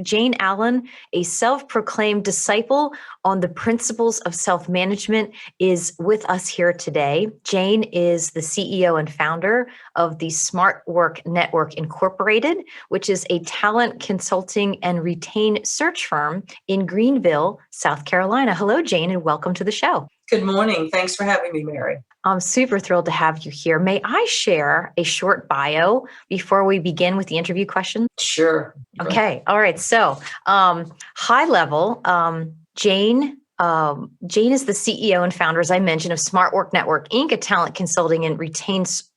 Jane Allen, a self-proclaimed disciple on the principles of self-management, is with us here today. Jane is the CEO and founder of the Smart Work Network Incorporated, which is a talent consulting and retain search firm in Greenville, South Carolina. Hello, Jane, and welcome to the show. Good morning. Thanks for having me, Mary. I'm super thrilled to have you here. May I share a short bio before we begin with the interview questions? Sure. Okay. All right. So, high level, Jane is the CEO and founder, as I mentioned, of Smart Work Network, Inc., a talent consulting and retains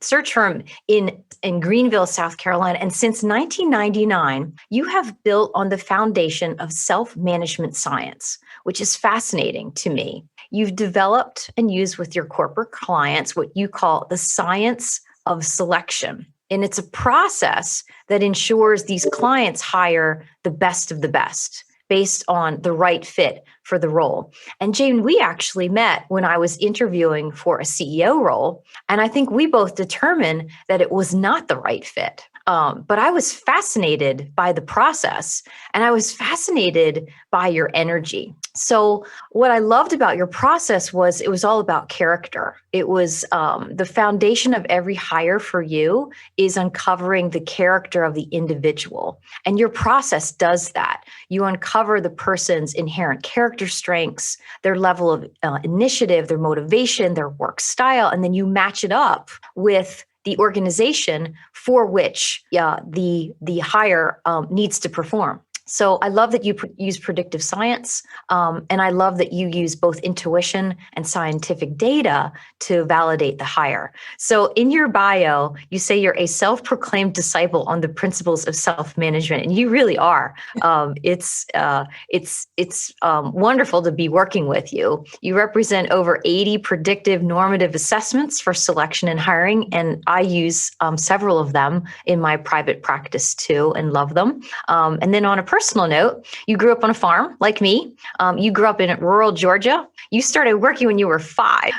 search firm in Greenville, South Carolina. And since 1999, you have built on the foundation of self-management science, which is fascinating to me. You've developed and used with your corporate clients what you call the science of selection. And it's a process that ensures these clients hire the best of the best based on the right fit for the role. And Jane, we actually met when I was interviewing for a CEO role, and I think we both determined that it was not the right fit. But I was fascinated by the process, and I was fascinated by your energy. So what I loved about your process was it was all about character. It was the foundation of every hire for you is uncovering the character of the individual. And your process does that. You uncover the person's inherent character strengths, their level of initiative, their motivation, their work style, and then you match it up with the organization for which the hire needs to perform. So I love that you use predictive science, and I love that you use both intuition and scientific data to validate the hire. So in your bio, you say you're a self-proclaimed disciple on the principles of self-management, and you really are. It's wonderful to be working with you. You represent over 80 predictive normative assessments for selection and hiring, and I use several of them in my private practice too, and love them. And then on a personal note, you grew up on a farm like me. You grew up in rural Georgia. You started working when you were 5.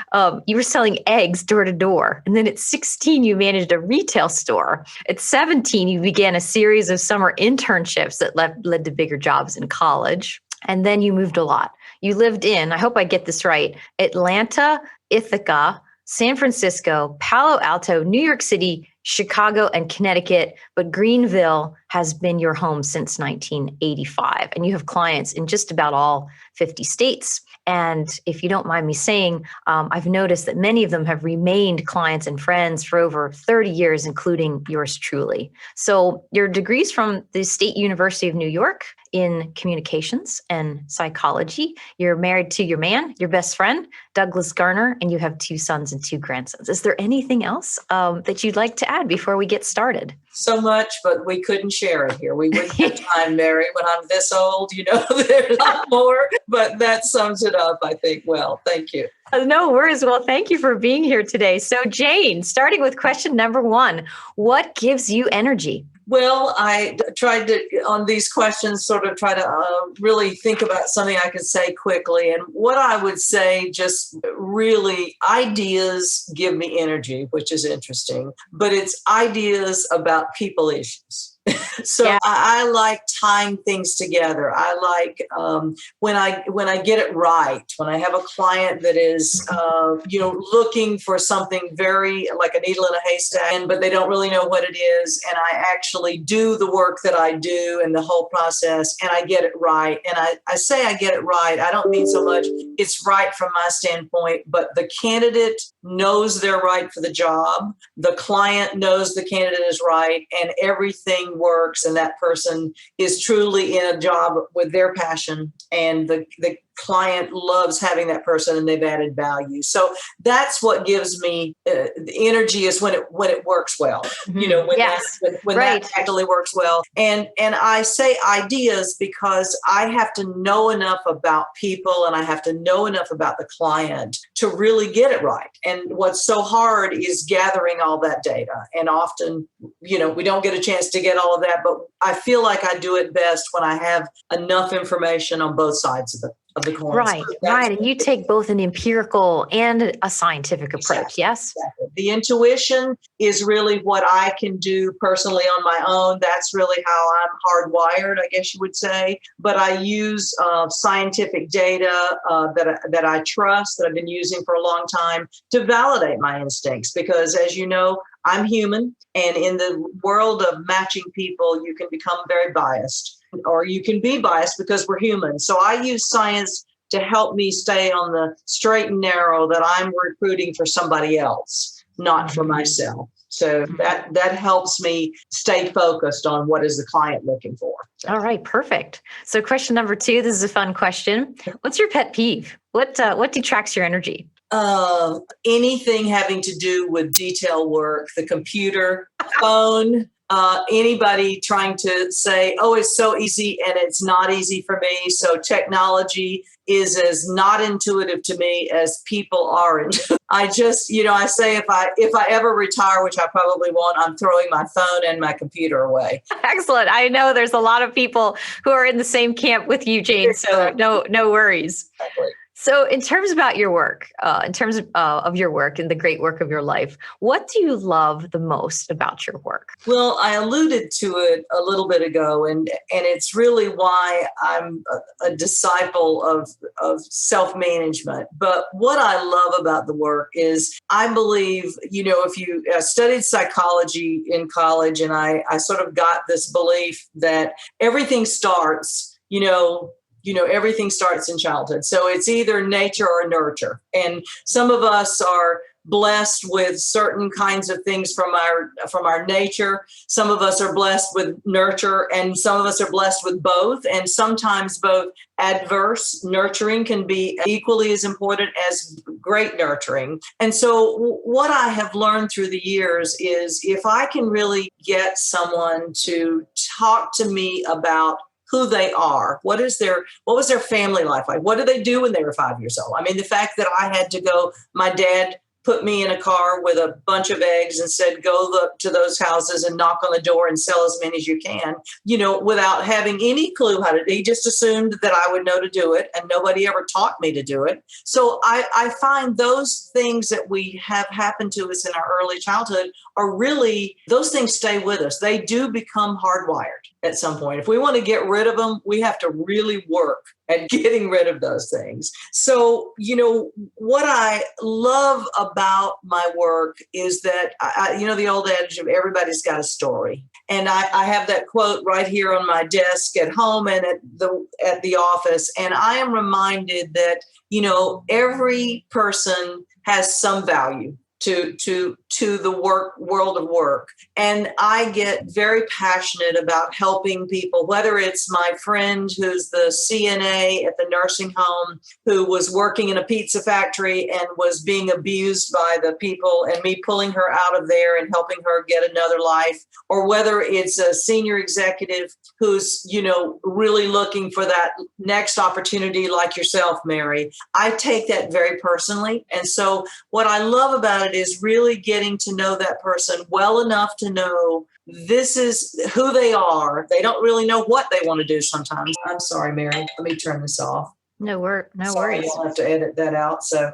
You were selling eggs door to door. And then at 16, you managed a retail store. At 17, you began a series of summer internships that led to bigger jobs in college. And then you moved a lot. You lived in, I hope I get this right, Atlanta, Ithaca, San Francisco, Palo Alto, New York City, Chicago, and Connecticut, but Greenville has been your home since 1985. And you have clients in just about all 50 states. And if you don't mind me saying, I've noticed that many of them have remained clients and friends for over 30 years, including yours truly. So your degrees from the State University of New York in communications and psychology. You're married to your man, your best friend, Douglas Garner, and you have 2 sons and 2 grandsons. Is there anything else that you'd like to add before we get started? So much, but we couldn't share it here. We wouldn't have time, Mary. When I'm this old, there's a lot more, but that sums it up, I think. Well, thank you. No worries. Well, thank you for being here today. So Jane, starting with question number 1, what gives you energy? Well, I tried to, on these questions, sort of try to really think about something I could say quickly. And what I would say, just really, ideas give me energy, which is interesting, but it's ideas about people issues. So yeah. I like tying things together. I like when I get it right, when I have a client that is, looking for something very like a needle in a haystack, but they don't really know what it is. And I actually do the work that I do and the whole process, and I get it right. And I say I get it right. I don't mean so much it's right from my standpoint, but the candidate knows they're right for the job. The client knows the candidate is right, and everything works, and that person is truly in a job with their passion, and the client loves having that person, and they've added value. So that's what gives me the energy, is when it works well. Mm-hmm. When right. that actually works well. And I say ideas because I have to know enough about people, and I have to know enough about the client to really get it right. And what's so hard is gathering all that data. And often, we don't get a chance to get all of that, but I feel like I do it best when I have enough information on both sides of of the coin. So Right, right. And you take both an empirical and a scientific approach, exactly, yes? exactly. The intuition is really what I can do personally on my own. That's really how I'm hardwired, I guess you would say. But I use scientific data that I trust, that I've been using for a long time to validate my instincts. Because as you know, I'm human. And in the world of matching people, you can become very biased, or you can be biased because we're human. So I use science to help me stay on the straight and narrow that I'm recruiting for somebody else, not for myself. So that helps me stay focused on what is the client looking for. So. All right, perfect. So question number 2, this is a fun question. What's your pet peeve? What detracts your energy? Anything having to do with detail work, the computer, phone, anybody trying to say, oh, it's so easy, and it's not easy for me. So technology is as not intuitive to me as people are. I just, I say if I ever retire, which I probably won't, I'm throwing my phone and my computer away. Excellent. I know there's a lot of people who are in the same camp with you, Jane. So no worries. Exactly. So in terms about your work, in terms of your work and the great work of your life, what do you love the most about your work? Well, I alluded to it a little bit ago, and it's really why I'm a disciple of self-management. But what I love about the work is I believe, if you studied psychology in college, and I sort of got this belief that everything starts, everything starts in childhood. So it's either nature or nurture. And some of us are blessed with certain kinds of things from our nature. Some of us are blessed with nurture, and some of us are blessed with both. And sometimes both adverse nurturing can be equally as important as great nurturing. And so what I have learned through the years is if I can really get someone to talk to me about who they are, what was their family life like? What did they do when they were 5 years old? I mean, the fact that I had to go, my dad put me in a car with a bunch of eggs and said, go to those houses and knock on the door and sell as many as you can, without having any clue how to. He just assumed that I would know to do it, and nobody ever taught me to do it. So I find those things that we have happened to us in our early childhood are really, those things stay with us. They do become hardwired at some point. If we want to get rid of them, we have to really work at getting rid of those things. So, what I love about my work is that, the old adage of everybody's got a story. And I have that quote right here on my desk at home and at the office. And I am reminded that, every person has some value to the world of work. And I get very passionate about helping people, whether it's my friend who's the CNA at the nursing home who was working in a pizza factory and was being abused by the people, and me pulling her out of there and helping her get another life, or whether it's a senior executive who's, really looking for that next opportunity like yourself, Mary. I take that very personally. And so what I love about it is really getting to know that person well enough to know this is who they are. They don't really know what they want to do sometimes. I'm sorry, Mary. Let me turn this off. No Sorry, worries. I'll have to edit that out. So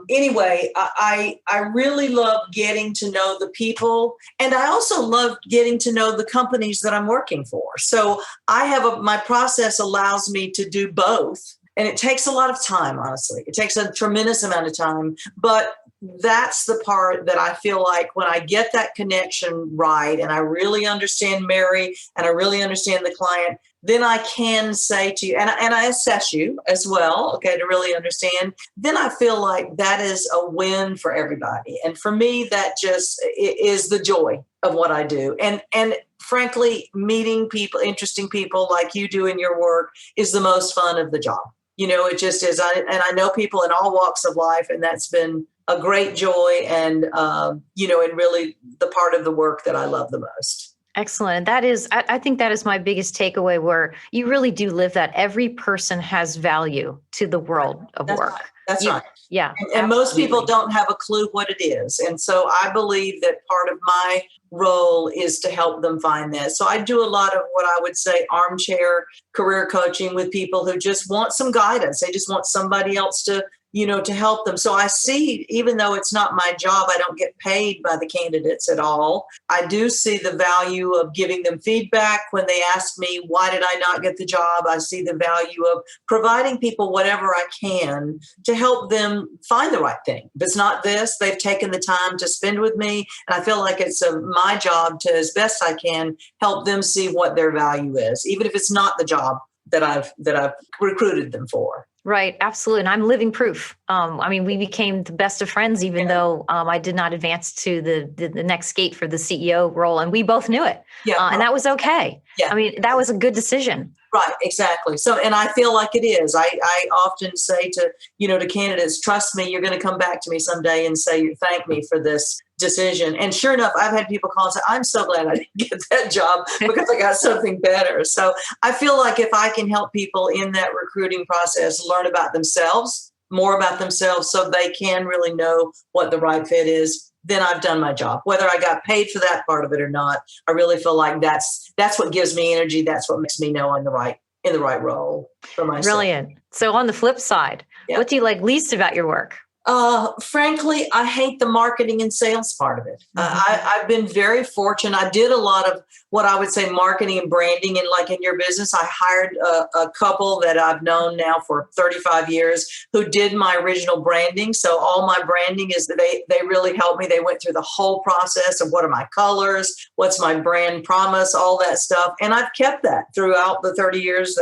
anyway, I really love getting to know the people, and I also love getting to know the companies that I'm working for. So I have my process allows me to do both. And it takes a lot of time, honestly. It takes a tremendous amount of time, but that's the part that I feel like when I get that connection right, and I really understand Mary and I really understand the client, then I can say to you, and I assess you as well, okay, to really understand, then I feel like that is a win for everybody. And for me, that just is the joy of what I do. And frankly, meeting people, interesting people like you do in your work is the most fun of the job. It just is. I know people in all walks of life, and that's been a great joy and, and really the part of the work that I love the most. Excellent. That is, I think that is my biggest takeaway, where you really do live that every person has value to the world of That's work. Right. That's right. Yeah. And most people don't have a clue what it is. And so I believe that part of my role is to help them find that. So I do a lot of what I would say armchair career coaching with people who just want some guidance. They just want somebody else to, to help them. So I see, even though it's not my job, I don't get paid by the candidates at all. I do see the value of giving them feedback when they ask me, why did I not get the job? I see the value of providing people whatever I can to help them find the right thing. If it's not this, they've taken the time to spend with me. And I feel like it's my job to, as best I can, help them see what their value is, even if it's not the job that I've recruited them for. Right. Absolutely. And I'm living proof. We became the best of friends, even though I did not advance to the next gate for the CEO role. And we both knew it. Yeah. And that was okay. Yeah. That was a good decision. Right. Exactly. So, and I feel like it is. I often say to candidates, trust me, you're going to come back to me someday and say, thank me for this decision. And sure enough, I've had people call and say, I'm so glad I didn't get that job because I got something better. So I feel like if I can help people in that recruiting process learn about themselves, more about themselves, so they can really know what the right fit is, then I've done my job. Whether I got paid for that part of it or not, I really feel like that's what gives me energy. That's what makes me know I'm in the right role for myself. Brilliant. So on the flip side, what do you like least about your work? Frankly, I hate the marketing and sales part of it. I've been very fortunate. I did a lot of what I would say marketing and branding. And like in your business, I hired a couple that I've known now for 35 years who did my original branding. So all my branding is that they really helped me. They went through the whole process of what are my colors, what's my brand promise, all that stuff. And I've kept that throughout the 30 years.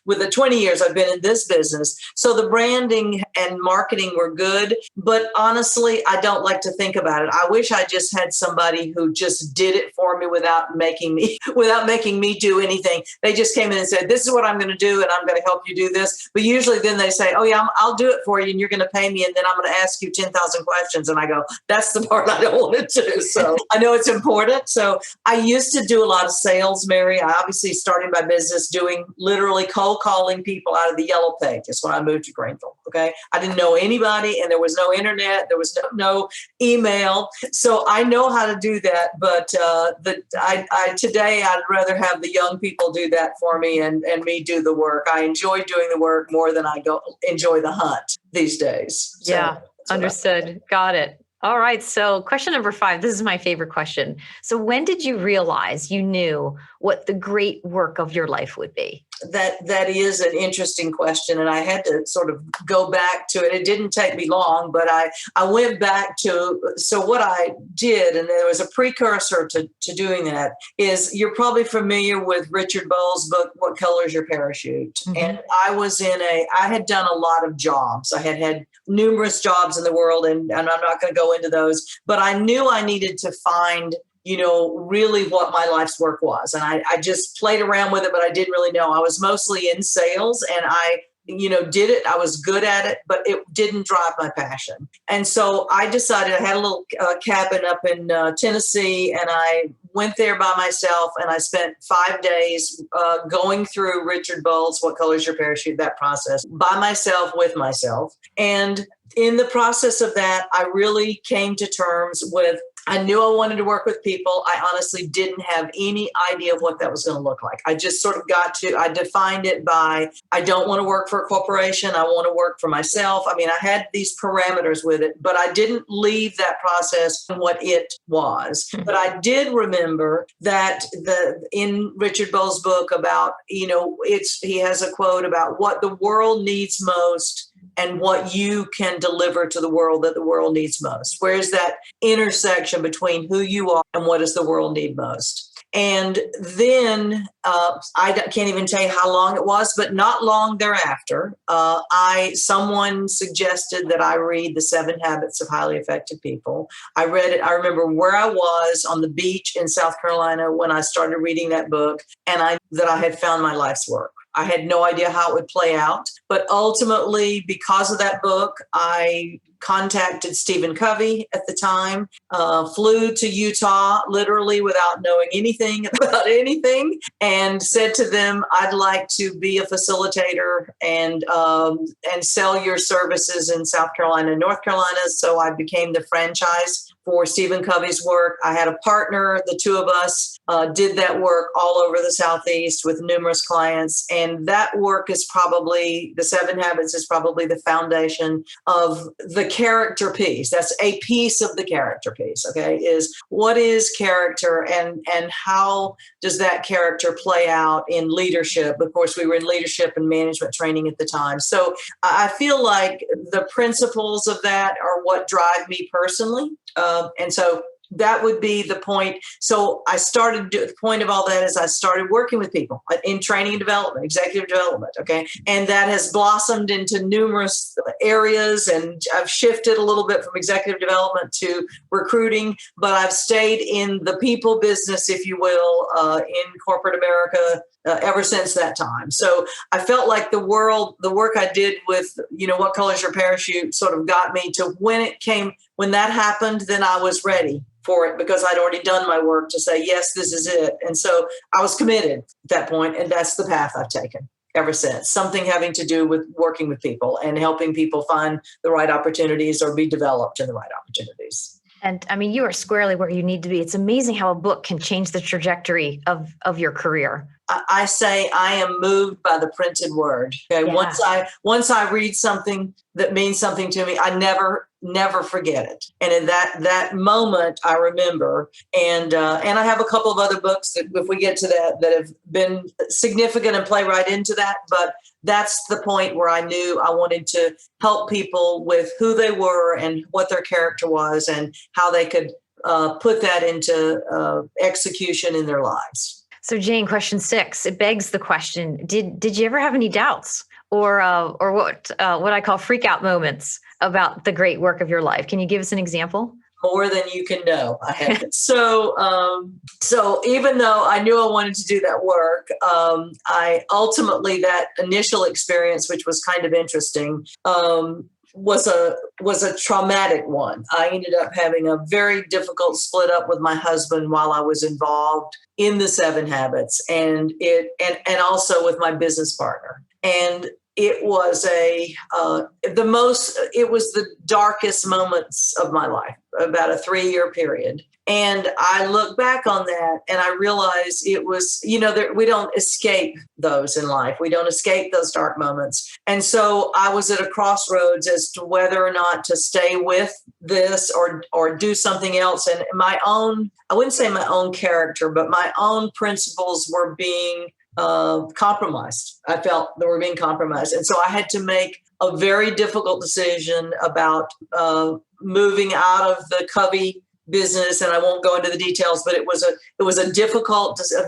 With the 20 years I've been in this business. So the branding and marketing were good. But honestly, I don't like to think about it. I wish I just had somebody who just did it for me without making me do anything. They just came in and said, this is what I'm going to do, and I'm going to help you do this. But usually then they say, oh yeah, I'll do it for you, and you're going to pay me, and then I'm going to ask you 10,000 questions. And I go, that's the part I don't want to do. So I know it's important. So I used to do a lot of sales, Mary. I obviously started my business doing literally cold calling people out of the yellow pages when I moved to Greenville. Okay. I didn't know anybody, and there was no internet, there was no email. So I know how to do that. But today I'd rather have the young people do that for me and me do the work. I enjoy doing the work more than I enjoy the hunt these days. Yeah, understood. Got it. All right. So question number 5, this is my favorite question. So when did you realize you knew what the great work of your life would be? That is an interesting question. And I had to sort of go back to it. It didn't take me long, but I went back to, so what I did, and there was a precursor to doing that, is you're probably familiar with Richard Bowles' book, What Color is Your Parachute? Mm-hmm. And I had done a lot of jobs. I had numerous jobs in the world, and I'm not going to go into those, but I knew I needed to find really what my life's work was. And I just played around with it, but I didn't really know. I was mostly in sales, and I did it. I was good at it, but it didn't drive my passion. And so I decided, I had a little cabin up in Tennessee, and I went there by myself, and I spent 5 days going through Richard Bowles' What Color is Your Parachute, that process by myself, with myself. And in the process of that, I really came to terms with, I knew I wanted to work with people. I honestly didn't have any idea of what that was going to look like. I just sort of I defined it by, I don't want to work for a corporation. I want to work for myself. I had these parameters with it, but I didn't leave that process and what it was. But I did remember that in Richard Bowles' book about, he has a quote about what the world needs most and what you can deliver to the world that the world needs most. Where's that intersection between who you are and what does the world need most? And then I can't even tell you how long it was, but not long thereafter, someone suggested that I read The 7 Habits of Highly Effective People. I read it. I remember where I was on the beach in South Carolina when I started reading that book, and that I had found my life's work. I had no idea how it would play out. But ultimately, because of that book, I contacted Stephen Covey at the time, flew to Utah literally without knowing anything about anything, and said to them, I'd like to be a facilitator and sell your services in South Carolina and North Carolina. So I became the franchise for Stephen Covey's work. I had a partner. The two of us did that work all over the Southeast with numerous clients. And that work is probably, the 7 Habits is probably the foundation of the character piece. That's a piece of the character piece, okay, is what is character and how does that character play out in leadership? Of course, we were in leadership and management training at the time. So I feel like the principles of that are what drive me personally. And so that would be the point. So the point of all that is I started working with people in training and development, executive development. Okay. And that has blossomed into numerous areas. And I've shifted a little bit from executive development to recruiting, but I've stayed in the people business, if you will, in corporate America ever since that time. So I felt like the work I did with, What Color's Your Parachute sort of got me to when that happened, then I was ready for it because I'd already done my work to say, yes, this is it. And so I was committed at that point, and that's the path I've taken ever since. Something having to do with working with people and helping people find the right opportunities or be developed in the right opportunities. And I mean, you are squarely where you need to be. It's amazing how a book can change the trajectory of your career. I say I am moved by the printed word. Okay. Yeah. Once I read something that means something to me, I never forget it. And in that moment, I remember. And I have a couple of other books that, if we get to that have been significant and play right into that. But that's the point where I knew I wanted to help people with who they were and what their character was and how they could put that into execution in their lives. So Jane, question 6, it begs the question, did you ever have any doubts or what I call freak out moments about the great work of your life? Can you give us an example? More than you can know. I had so even though I knew I wanted to do that work, I ultimately, that initial experience, which was kind of interesting, was a traumatic one. I ended up having a very difficult split up with my husband while I was involved in the 7 Habits, and also with my business partner. And it was the darkest moments of my life, about a 3-year period. And I look back on that and I realize it was, we don't escape those in life. We don't escape those dark moments. And so I was at a crossroads as to whether or not to stay with this or do something else. And I wouldn't say my own character, but my own principles were being compromised. I felt they were being compromised. And so I had to make a very difficult decision about moving out of the Covey business, and I won't go into the details, but it was a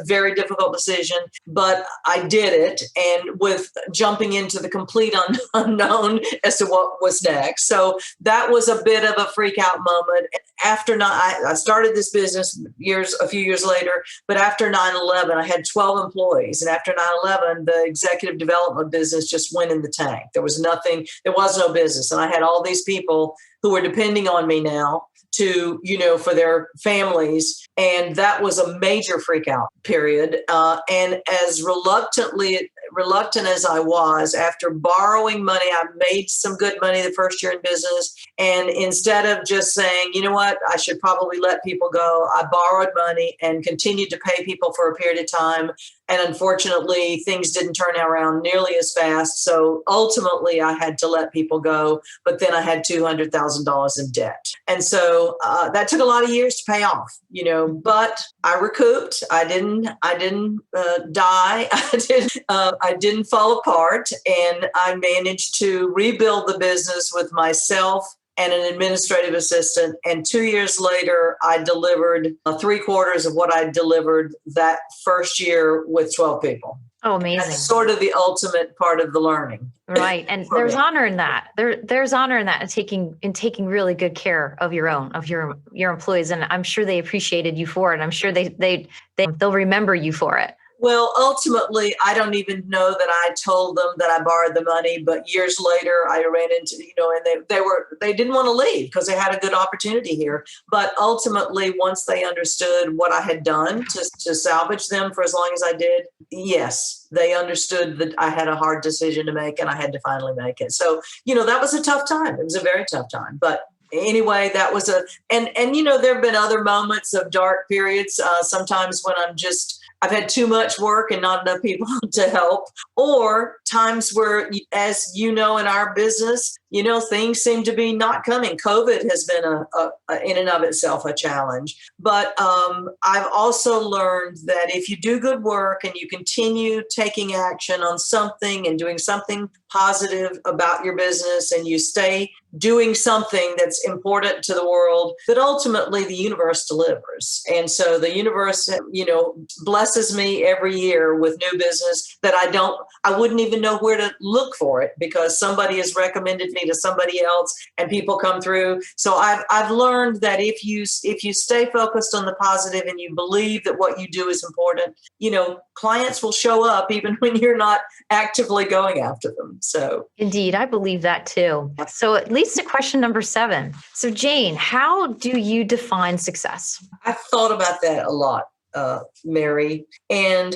very difficult decision, but I did it, and with jumping into the complete unknown as to what was next. So that was a bit of a freak out moment. I started this business a few years later, but after 9/11, I had 12 employees, and after 9/11, the executive development business just went in the tank. There was no business, and I had all these people who were depending on me now to, for their families. And that was a major freak out period. And as reluctant as I was, after borrowing money, I made some good money the first year in business. And instead of just saying, you know what, I should probably let people go, I borrowed money and continued to pay people for a period of time. And unfortunately, things didn't turn around nearly as fast. So ultimately, I had to let people go. But then I had $200,000 in debt. And so that took a lot of years to pay off, but I recouped. I didn't die. I didn't fall apart. And I managed to rebuild the business with myself and an administrative assistant. And 2 years later, I delivered 3/4 of what I delivered that first year with 12 people. Oh, amazing. That's sort of the ultimate part of the learning. Right. And there's honor in that. There's honor in that, in taking really good care of your employees. And I'm sure they appreciated you for it. I'm sure they'll remember you for it. Well, ultimately, I don't even know that I told them that I borrowed the money, but years later I ran into, and they didn't want to leave because they had a good opportunity here. But ultimately, once they understood what I had done to salvage them for as long as I did, yes, they understood that I had a hard decision to make and I had to finally make it. So, that was a tough time. It was a very tough time, but anyway, that was and there have been other moments of dark periods, sometimes when I've had too much work and not enough people to help, or times where, as you know, in our business, things seem to be not coming. COVID has been in and of itself a challenge. But I've also learned that if you do good work and you continue taking action on something and doing something positive about your business, and you stay doing something that's important to the world, that ultimately the universe delivers. And so the universe, blesses me every year with new business that I wouldn't even know where to look for it, because somebody has recommended me to somebody else and people come through. So I've learned that if you stay focused on the positive and you believe that what you do is important, clients will show up even when you're not actively going after them. So indeed, I believe that too. So it leads to question number 7. So Jane, how do you define success? I've thought about that a lot, Mary. And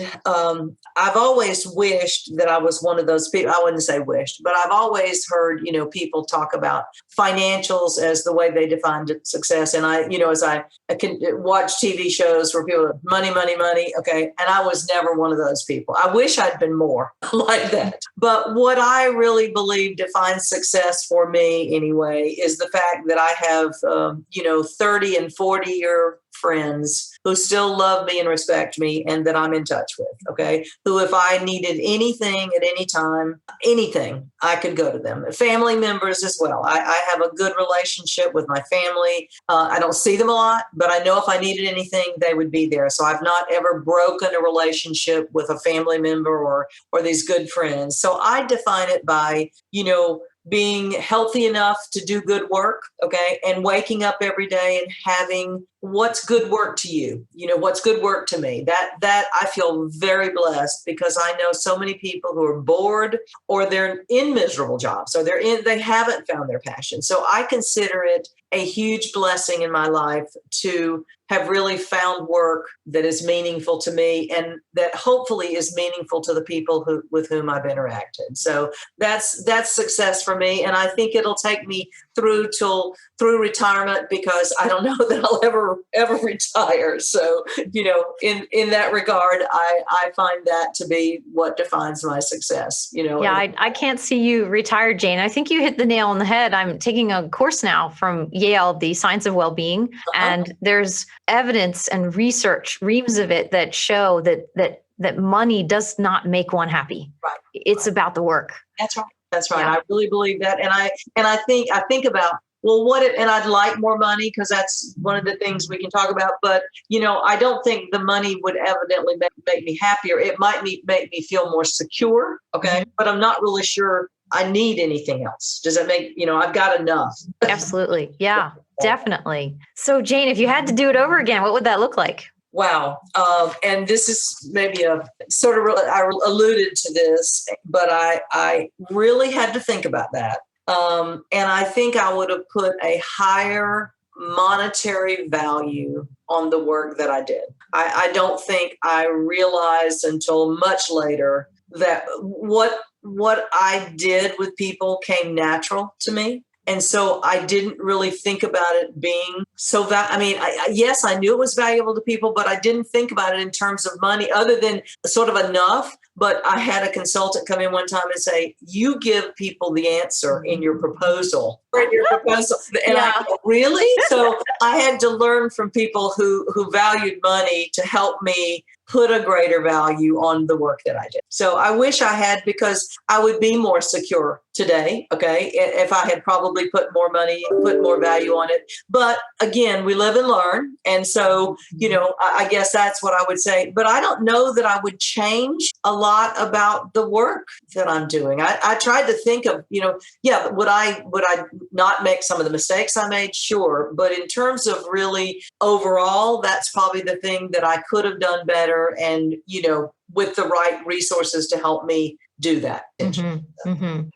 I've always wished that I was one of those people. I wouldn't say wished, but I've always heard, people talk about financials as the way they defined success. And as I can watch TV shows where people are money, money, money. Okay. And I was never one of those people. I wish I'd been more like that. But what I really believe defines success for me anyway is the fact that I have, 30 and 40-year friends who still love me and respect me and that I'm in touch with, okay? Who, if I needed anything at any time, anything, I could go to them. Family members as well. I have a good relationship with my family. I don't see them a lot, but I know if I needed anything, they would be there. So I've not ever broken a relationship with a family member or these good friends. So I define it by, being healthy enough to do good work, okay, and waking up every day and having what's good work to you, what's good work to me. That I feel very blessed, because I know so many people who are bored, or they're in miserable jobs, or they haven't found their passion. So I consider it a huge blessing in my life to have really found work that is meaningful to me, and that hopefully is meaningful to the people with whom I've interacted. So that's success for me. And I think it'll take me through retirement, because I don't know that I'll ever retire. So, in that regard, I find that to be what defines my success, Yeah, I can't see you retired, Jane. I think you hit the nail on the head. I'm taking a course now from Yale, the Science of Wellbeing, and there's evidence and research, reams of it, that show that money does not make one happy. Right. It's about the work. That's right. That's right. Yeah. I really believe that. And I think about, well, and I'd like more money, because that's one of the things we can talk about. But, I don't think the money would evidently make me happier. It might make me feel more secure. Okay. But I'm not really sure I need anything else. Does that make, I've got enough. Absolutely. Yeah, definitely. So Jane, if you had to do it over again, what would that look like? Wow. And this is maybe I alluded to this, but I really had to think about that. And I think I would have put a higher monetary value on the work that I did. I don't think I realized until much later that what I did with people came natural to me. And so I didn't really think about it being so yes, I knew it was valuable to people, but I didn't think about it in terms of money, other than sort of enough. But I had a consultant come in one time and say, you give people the answer in your proposal. And Yeah. I go, really? So I had to learn from people who valued money to help me put a greater value on the work that I did. So I wish I had, because I would be more secure today, okay, if I had probably put more money, put more value on it. But again, we live and learn. And so, I guess that's what I would say. But I don't know that I would change a lot about the work that I'm doing. I tried to think of, would I not make some of the mistakes I made? Sure. But in terms of really overall, that's probably the thing that I could have done better, and, with the right resources to help me do that.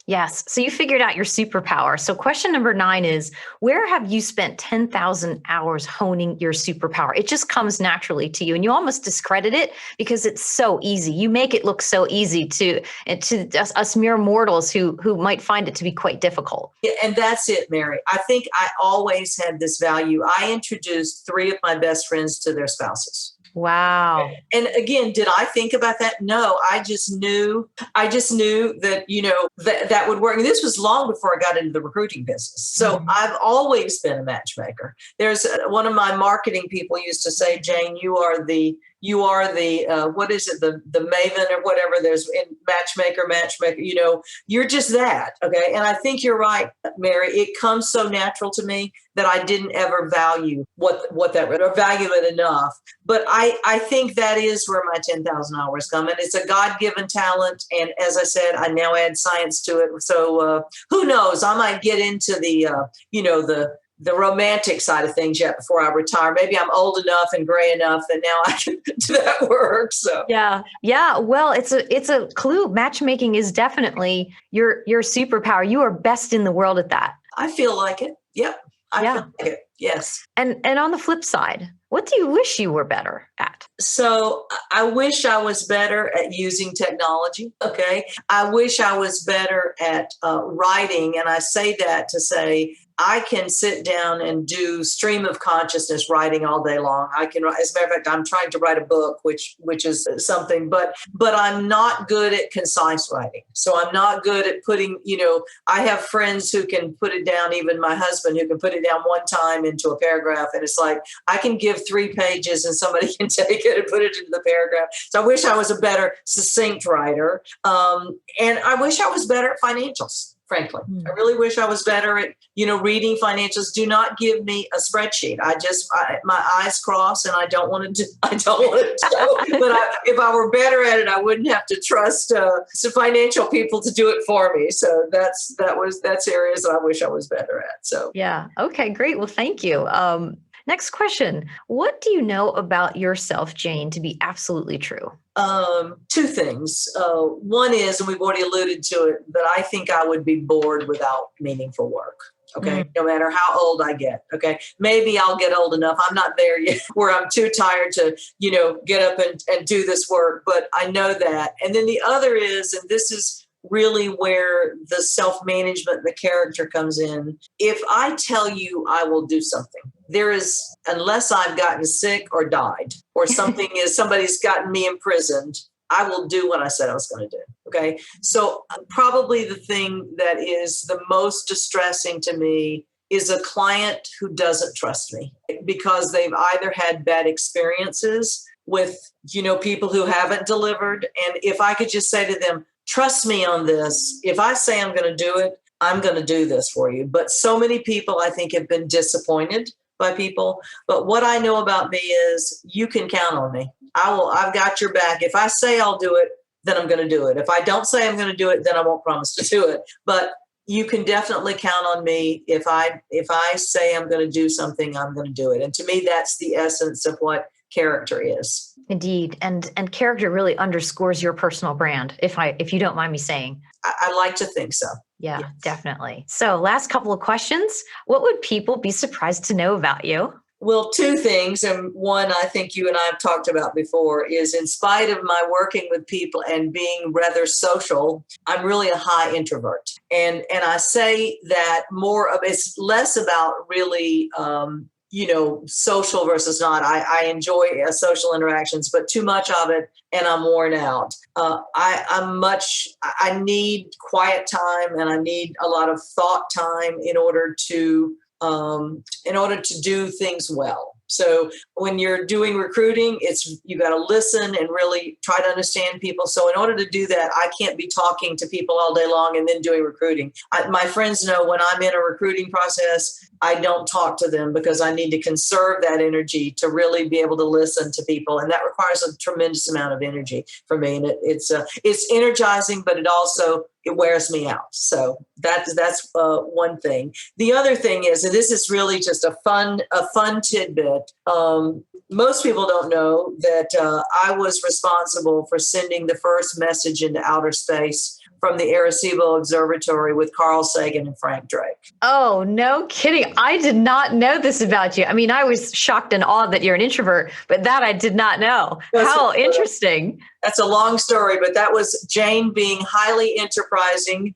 Yes. So you figured out your superpower. So question number 9 is, where have you spent 10,000 hours honing your superpower? It just comes naturally to you, and you almost discredit it because it's so easy. You make it look so easy to us mere mortals who might find it to be quite difficult. Yeah, and that's it, Mary. I think I always had this value. I introduced 3 of my best friends to their spouses. Wow. And again, did I think about that? No, I just knew that, that would work. And this was long before I got into the recruiting business. So I've always been a matchmaker. There's one of my marketing people used to say, Jane, you are the what is it? The maven or whatever. There's in matchmaker, you're just that. Okay. And I think you're right, Mary. It comes so natural to me that I didn't ever value what that would, or value it enough. But I think that is where my 10,000 hours come. And it's a God-given talent. And as I said, I now add science to it. So who knows? I might get into the romantic side of things yet before I retire. Maybe I'm old enough and gray enough that now I can do that work. So yeah. Well, it's a clue. Matchmaking is definitely your superpower. You are best in the world at that. I feel like it. Yep. I feel like it. Yes. And on the flip side, what do you wish you were better at? So I wish I was better at using technology. Okay. I wish I was better at writing. And I say that to say, I can sit down and do stream of consciousness writing all day long. I can, as a matter of fact, I'm trying to write a book, which is something, but I'm not good at concise writing. So I'm not good at putting, I have friends who can put it down, even my husband who can put it down one time into a paragraph. And it's like, I can give 3 pages and somebody can take it and put it into the paragraph. So I wish I was a better succinct writer. And I wish I was better at financials. Frankly, I really wish I was better at, reading financials. Do not give me a spreadsheet. My eyes cross and I don't want to do. But if I were better at it, I wouldn't have to trust some financial people to do it for me. So that's areas that I wish I was better at. So yeah. Okay, great. Well, thank you. Next question. What do you know about yourself, Jane, to be absolutely true? 2 things. One is, and we've already alluded to it, that I think I would be bored without meaningful work. Okay. No matter how old I get. Okay. Maybe I'll get old enough. I'm not there yet where I'm too tired to, get up and do this work, but I know that. And then the other is, and this is really where the self-management, the character comes in. If I tell you I will do something, there is, unless I've gotten sick or died or somebody's gotten me imprisoned, I will do what I said I was going to do. Okay. So probably the thing that is the most distressing to me is a client who doesn't trust me because they've either had bad experiences with, people who haven't delivered. And if I could just say to them, trust me on this. If I say I'm going to do it, I'm going to do this for you. But so many people, I think, have been disappointed by people. But what I know about me is you can count on me. I've got your back. If I say I'll do it, then I'm going to do it. If I don't say I'm going to do it, then I won't promise to do it. But you can definitely count on me. If I say I'm going to do something, I'm going to do it. And to me, that's the essence of what character is. Indeed. And character really underscores your personal brand, if you don't mind me saying. I like to think so. Yeah, yes. Definitely. So last couple of questions. What would people be surprised to know about you? Well, 2 things. And one I think you and I have talked about before is, in spite of my working with people and being rather social, I'm really a high introvert. And I say that it's less about really, social versus not. I enjoy social interactions, but too much of it and I'm worn out. I need quiet time and I need a lot of thought time in order to do things well. So when you're doing recruiting, you got to listen and really try to understand people. So in order to do that, I can't be talking to people all day long and then doing recruiting. My friends know when I'm in a recruiting process, I don't talk to them because I need to conserve that energy to really be able to listen to people. And that requires a tremendous amount of energy for me. And it's energizing, but it wears me out. So that's one thing. The other thing is, and this is really just a fun tidbit. Most people don't know that I was responsible for sending the first message into outer space from the Arecibo Observatory with Carl Sagan and Frank Drake. Oh, no kidding. I did not know this about you. I mean, I was shocked and awed that you're an introvert, but that I did not know. How interesting. That's a long story, but that was Jane being highly enterprising,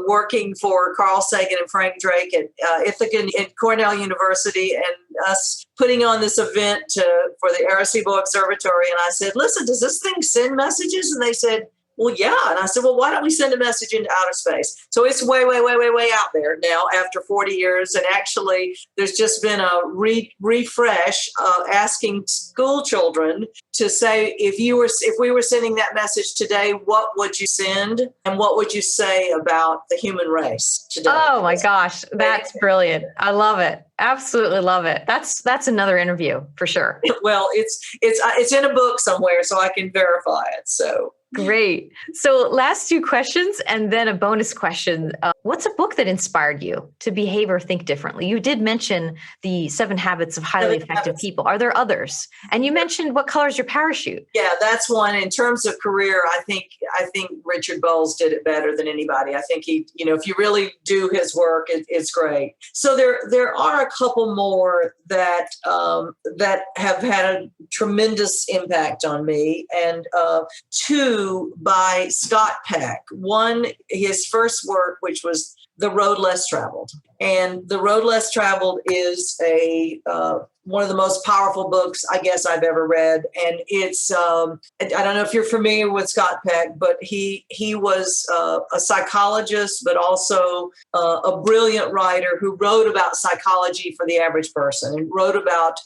working for Carl Sagan and Frank Drake at Ithaca at Cornell University, and us putting on this event for the Arecibo Observatory. And I said, listen, does this thing send messages? And they said, well, yeah. And I said, well, why don't we send a message into outer space? So it's way, way, way, way, way out there now after 40 years. And actually, there's just been a refresh asking school children to say, if we were sending that message today, what would you send? And what would you say about the human race today? Oh my gosh, that's brilliant. I love it. Absolutely love it. That's another interview for sure. Well, it's in a book somewhere, so I can verify it. So great. So last two questions and then a bonus question. What's a book that inspired you to behave or think differently? You did mention the 7 Habits of Highly Effective People. Are there others? And you mentioned What Color is Your Parachute? Yeah, that's one. In terms of career, I think Richard Bowles did it better than anybody. I think he, if you really do his work, it's great. So there are a couple more that have had a tremendous impact on me, and 2 by Scott Peck. One, his first work, which was The Road Less Traveled. And The Road Less Traveled is one of the most powerful books I guess I've ever read. And it's, I don't know if you're familiar with Scott Peck, but he was a psychologist, but also a brilliant writer who wrote about psychology for the average person and wrote about,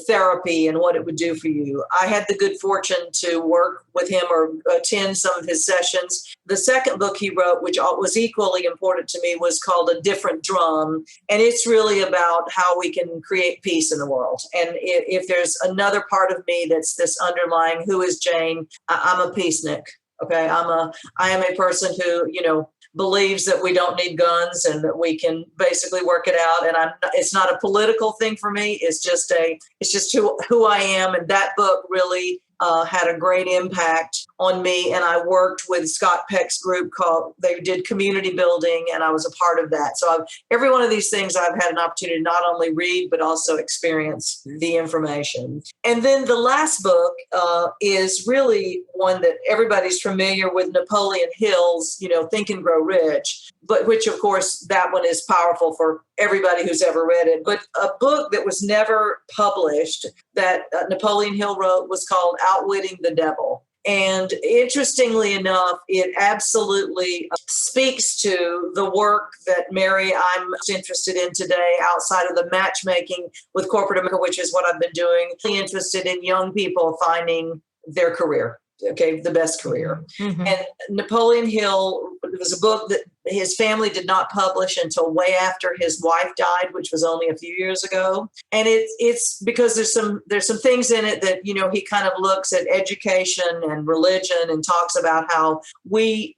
therapy and what it would do for you. I had the good fortune to work with him or attend some of his sessions. The second book he wrote, which was equally important to me, was called A Different Drum. And it's really about how we can create peace in the world. And if there's another part of me that's this underlying, who is Jane? I'm a peacenik. Okay. I am a person who, believes that we don't need guns and that we can basically work it out. And it's not a political thing for me. It's just who I am. And that book really had a great impact on me. And I worked with Scott Peck's group they did community building, and I was a part of that. So every one of these things I've had an opportunity to not only read, but also experience the information. And then the last book is really one that everybody's familiar with, Napoleon Hill's, Think and Grow Rich, but which of course that one is powerful for everybody who's ever read it. But a book that was never published that Napoleon Hill wrote was called Outwitting the Devil. And interestingly enough, it absolutely speaks to the work that, Mary, I'm most interested in today outside of the matchmaking with corporate America, which is what I've been doing. Really interested in young people finding their career. Okay, the best career. Mm-hmm. And Napoleon Hill, it was a book that his family did not publish until way after his wife died, which was only a few years ago. And it's because there's some things in it that, he kind of looks at education and religion and talks about how we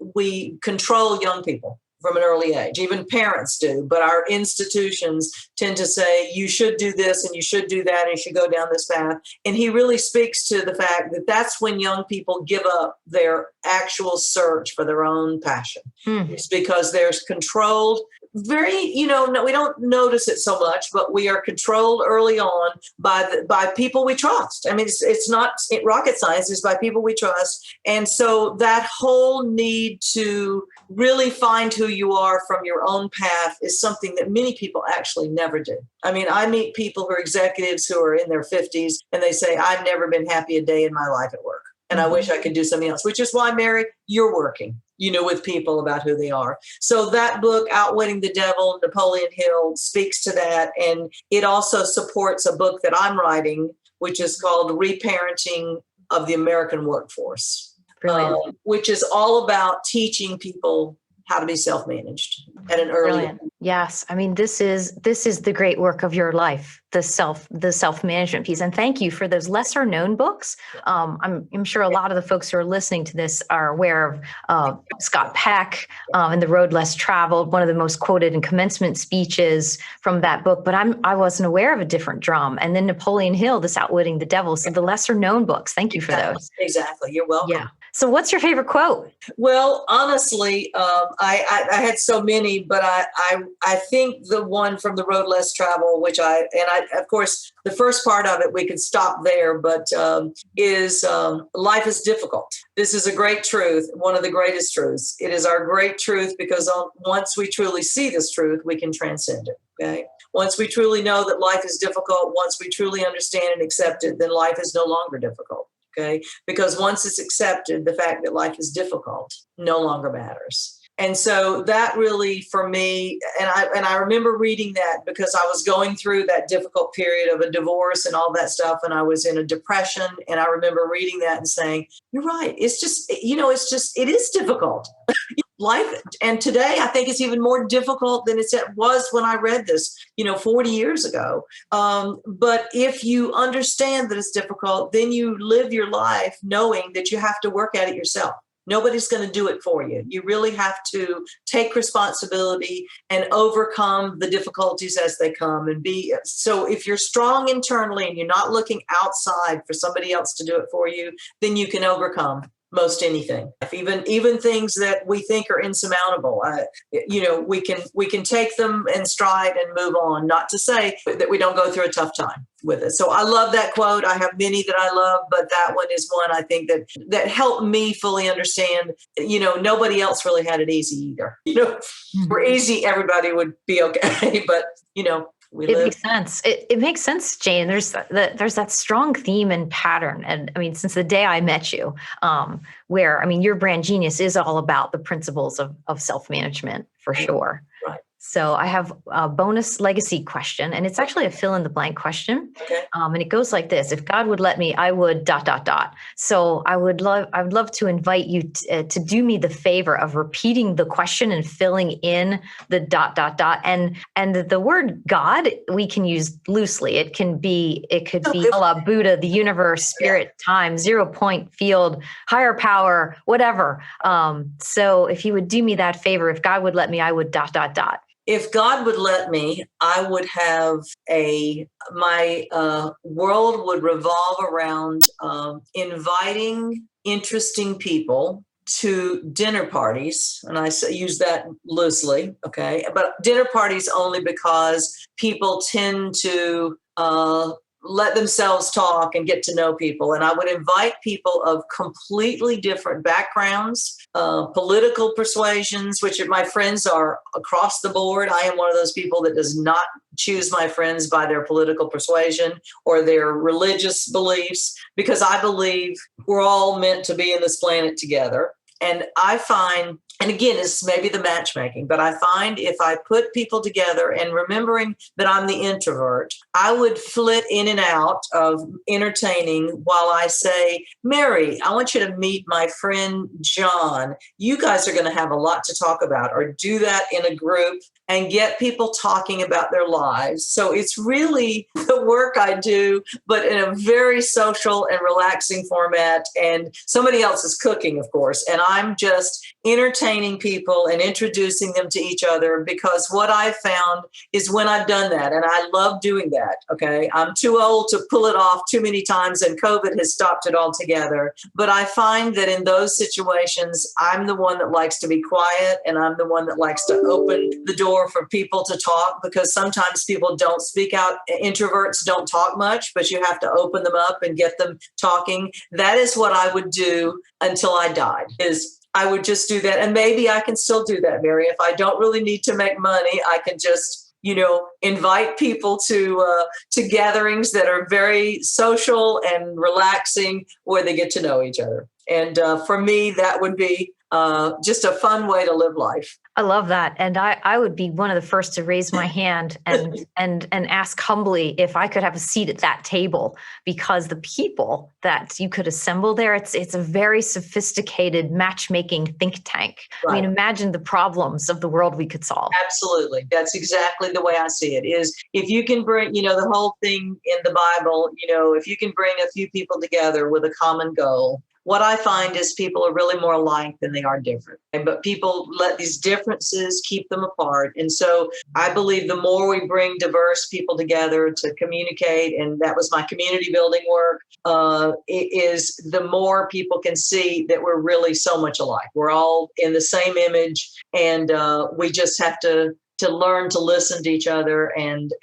control young people from an early age. Even parents do, but our institutions tend to say, you should do this and you should do that and you should go down this path. And he really speaks to the fact that that's when young people give up their actual search for their own passion. It's because there's controlled, we don't notice it so much, but we are controlled early on by people we trust. I mean, it's not rocket science, it's by people we trust. And so that whole need to really find who you are from your own path is something that many people actually never do. I mean, I meet people who are executives who are in their 50s and they say, I've never been happy a day in my life at work. And I wish I could do something else, which is why, Mary, you're working, with people about who they are. So that book, Outwitting the Devil, Napoleon Hill, speaks to that. And it also supports a book that I'm writing, which is called Reparenting of the American Workforce, which is all about teaching people how to be self-managed at an early Brilliant. Yes. I mean, this is the great work of your life, the self-management piece. And thank you for those lesser known books. I'm sure a lot of the folks who are listening to this are aware of Scott Peck and The Road Less Traveled, one of the most quoted in commencement speeches from that book. But I wasn't aware of A Different Drum. And then Napoleon Hill, This Outwitting the Devil. So the lesser known books. Thank you for those. Exactly. You're welcome. Yeah. So what's your favorite quote? Well, honestly, I had so many, but I think the one from The Road Less Traveled, which of course, the first part of it, we could stop there, but is life is difficult. This is a great truth, one of the greatest truths. It is our great truth because once we truly see this truth, we can transcend it. Okay. Once we truly know that life is difficult, once we truly understand and accept it, then life is no longer difficult. Okay. Because once it's accepted, the fact that life is difficult no longer matters. And so that really, for me, and I remember reading that because I was going through that difficult period of a divorce and all that stuff. And I was in a depression. And I remember reading that and saying, you're right. It is difficult. Life, and today I think it's even more difficult than it was when I read this, 40 years ago. But if you understand that it's difficult, then you live your life knowing that you have to work at it yourself. Nobody's going to do it for you. You really have to take responsibility and overcome the difficulties as they come so if you're strong internally and you're not looking outside for somebody else to do it for you, then you can overcome most anything, even things that we think are insurmountable. We can take them in stride and move on. Not to say that we don't go through a tough time with it. So I love that quote. I have many that I love, but that one is one I think that helped me fully understand. Nobody else really had it easy either. For easy, everybody would be okay, but it makes sense. It makes sense, Jane. There's that strong theme and pattern. And I mean, since the day I met you, where, I mean, your brand genius is all about the principles of self-management for sure. Right. So I have a bonus legacy question, and it's actually a fill in the blank question. Okay. And it goes like this: if God would let me, I would ... So I would love to invite you to do me the favor of repeating the question and filling in the ... And the word God we can use loosely. It could be Allah, Buddha, the universe, spirit, time, 0 point field, higher power, whatever. So if you would do me that favor, if God would let me, I would ... If God would let me, I would have my world would revolve around inviting interesting people to dinner parties. And I use that loosely, okay? But dinner parties only because people tend to let themselves talk and get to know people. And I would invite people of completely different backgrounds, political persuasions, which my friends are across the board. I am one of those people that does not choose my friends by their political persuasion or their religious beliefs, because I believe we're all meant to be in this planet together. And I find, and again, it's maybe the matchmaking, but I find if I put people together and remembering that I'm the introvert, I would flit in and out of entertaining while I say, Mary, I want you to meet my friend John. You guys are going to have a lot to talk about, or do that in a group and get people talking about their lives. So it's really the work I do, but in a very social and relaxing format. And somebody else is cooking, of course, and I'm just entertaining people and introducing them to each other, because what I've found is when I've done that, and I love doing that, okay, I'm too old to pull it off too many times, and COVID has stopped it altogether. But I find that in those situations, I'm the one that likes to be quiet, and I'm the one that likes to open the door for people to talk, because sometimes people don't speak out. Introverts don't talk much, but you have to open them up and get them talking. That is what I would do until I died, is I would just do that. And maybe I can still do that, Mary. If I don't really need to make money, I can just, invite people to gatherings that are very social and relaxing, where they get to know each other. And for me, that would be just a fun way to live life. I love that. And I would be one of the first to raise my hand and ask humbly if I could have a seat at that table, because the people that you could assemble there, it's a very sophisticated matchmaking think tank. Right. I mean, imagine the problems of the world we could solve. Absolutely. That's exactly the way I see it. Is if you can bring, the whole thing in the Bible, if you can bring a few people together with a common goal, what I find is people are really more alike than they are different. But people let these differences keep them apart. And so I believe the more we bring diverse people together to communicate, and that was my community building work, it is the more people can see that we're really so much alike. We're all in the same image, and we just have to learn to listen to each other and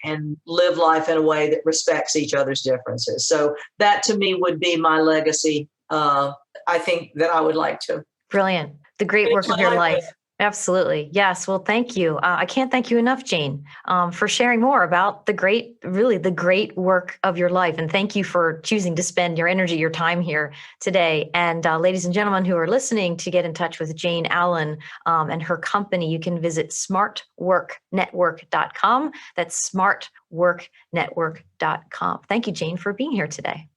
live life in a way that respects each other's differences. So that to me would be my legacy. I think that I would like to. Brilliant. The great work of your life. Absolutely. Yes. Well, thank you. I can't thank you enough, Jane, for sharing more about the great work of your life. And thank you for choosing to spend your energy, your time here today. And ladies and gentlemen who are listening, to get in touch with Jane Allen and her company, you can visit smartworknetwork.com. That's smartworknetwork.com. Thank you, Jane, for being here today.